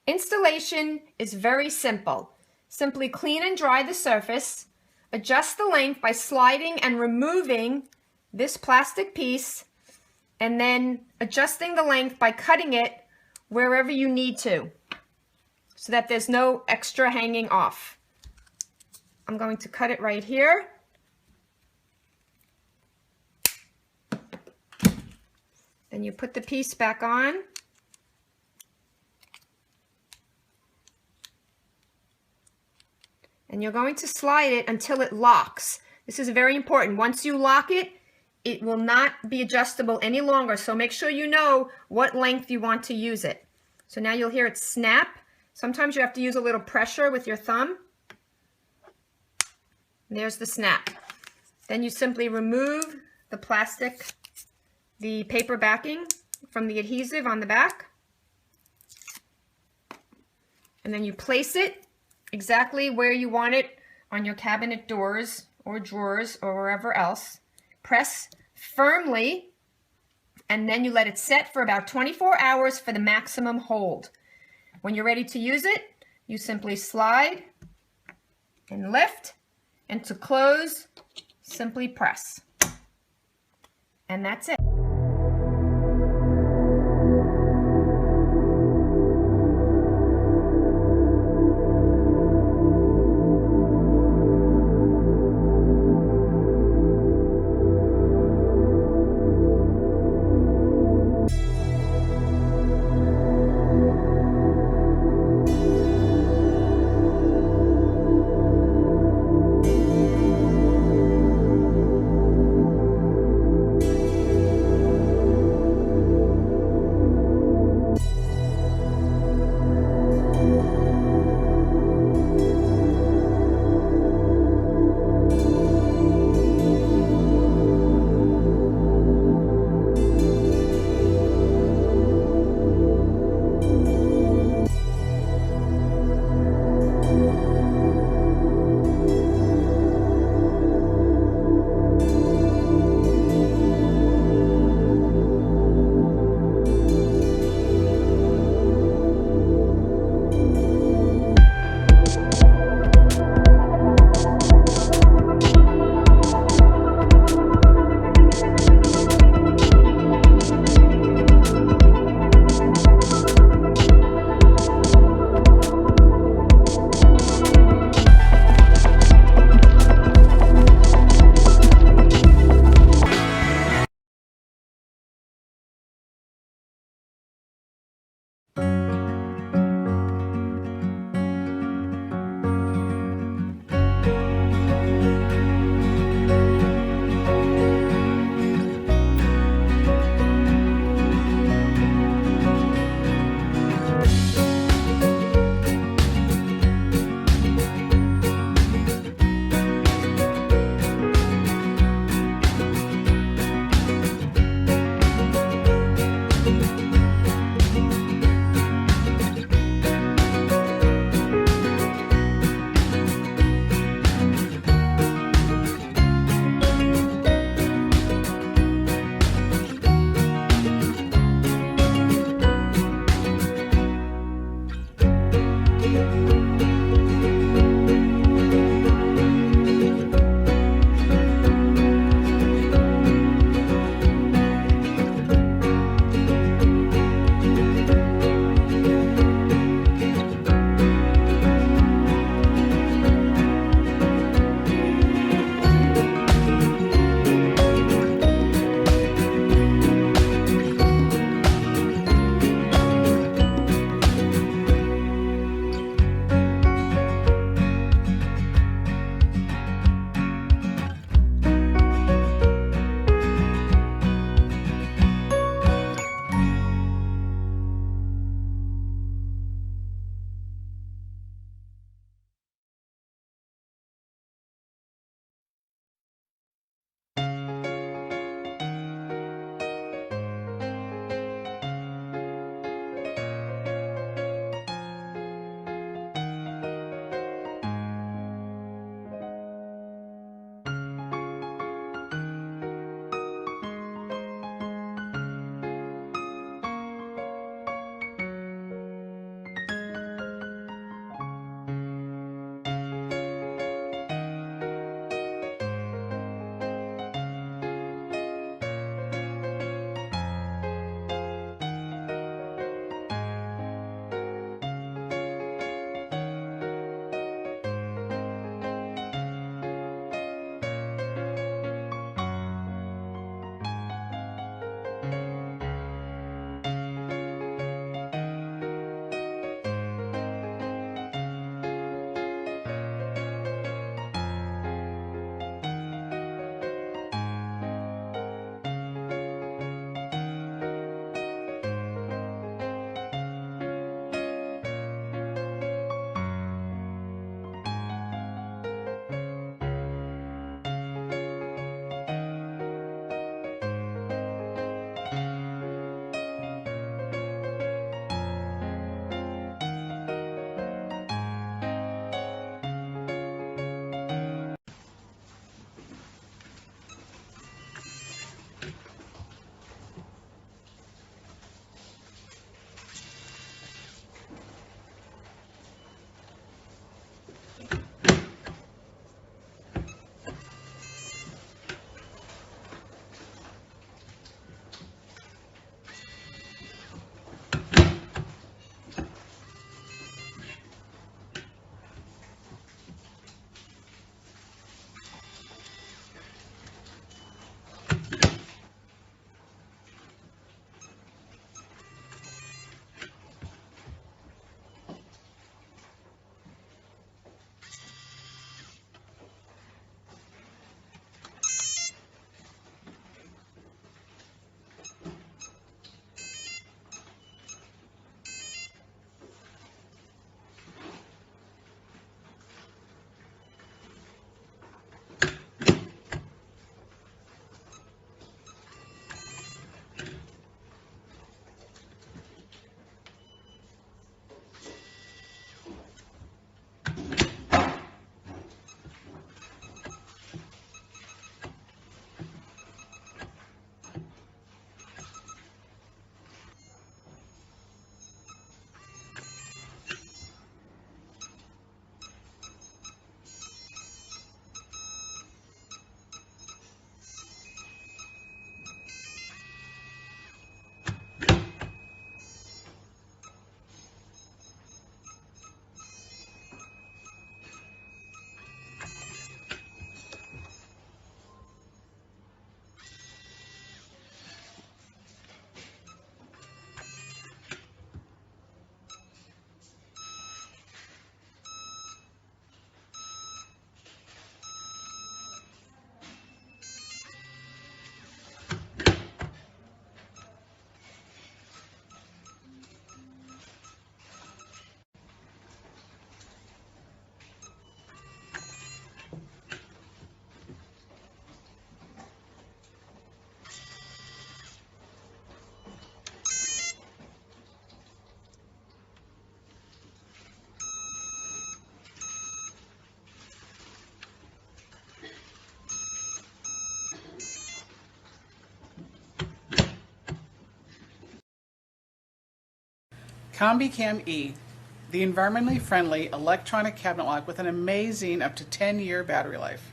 Installation is very simple. Simply clean and dry the surface, adjust the length by sliding and removing this plastic piece, and then adjusting the length by cutting it wherever you need to, so that there's no extra hanging off. I'm going to cut it right here. Then you put the piece back on. And you're going to slide it until it locks. This is very important. Once you lock it, it will not be adjustable any longer. So make sure you know what length you want to use it. So now you'll hear it snap. Sometimes you have to use a little pressure with your thumb. There's the snap. Then you simply remove the plastic, the paper backing from the adhesive on the back. And then you place it exactly where you want it on your cabinet doors or drawers or wherever else. Press firmly, and then you let it set for about 24 hours for the maximum hold. When you're ready to use it, you simply slide and lift, and to close, simply press. And that's it. CombiCam E, the environmentally friendly electronic cabinet lock with an amazing up to 10-year battery life.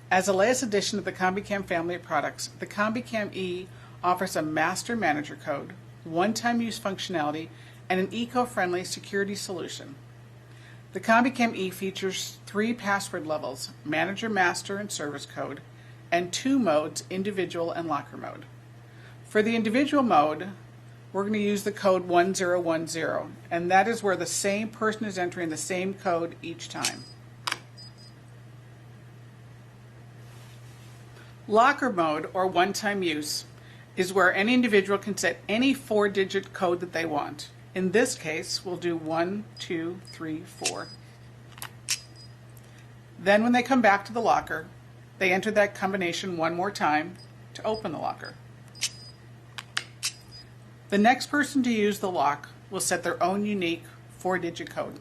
As the latest addition to the CombiCam family of products, the CombiCam E offers a master manager code, one-time use functionality, and an eco-friendly security solution. The CombiCam E features 3 password levels, manager, master, and service code, and 2 modes, individual and locker mode. For the individual mode, we're going to use the code 1010, and that is where the same person is entering the same code each time. Locker mode, or one-time use, is where any individual can set any 4-digit code that they want. In this case, we'll do 1, 2, 3, 4. Then when they come back to the locker, they enter that combination one more time to open the locker. The next person to use the lock will set their own unique 4-digit code.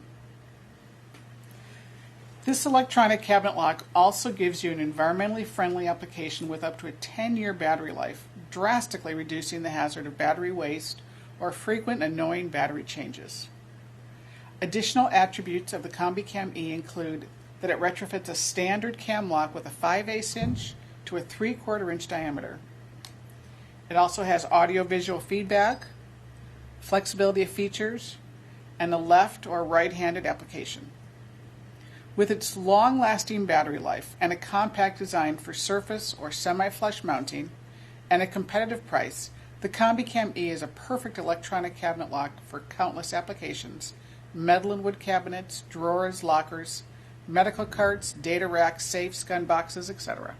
This electronic cabinet lock also gives you an environmentally friendly application with up to a 10-year battery life, drastically reducing the hazard of battery waste or frequent annoying battery changes. Additional attributes of the CombiCam E include that it retrofits a standard cam lock with a 5/8 inch to a 3/4 inch diameter. It also has audio-visual feedback, flexibility of features, and a left or right-handed application. With its long-lasting battery life and a compact design for surface or semi-flush mounting and a competitive price, the CombiCam E is a perfect electronic cabinet lock for countless applications: metal and wood cabinets, drawers, lockers, medical carts, data racks, safes, gun boxes, etc.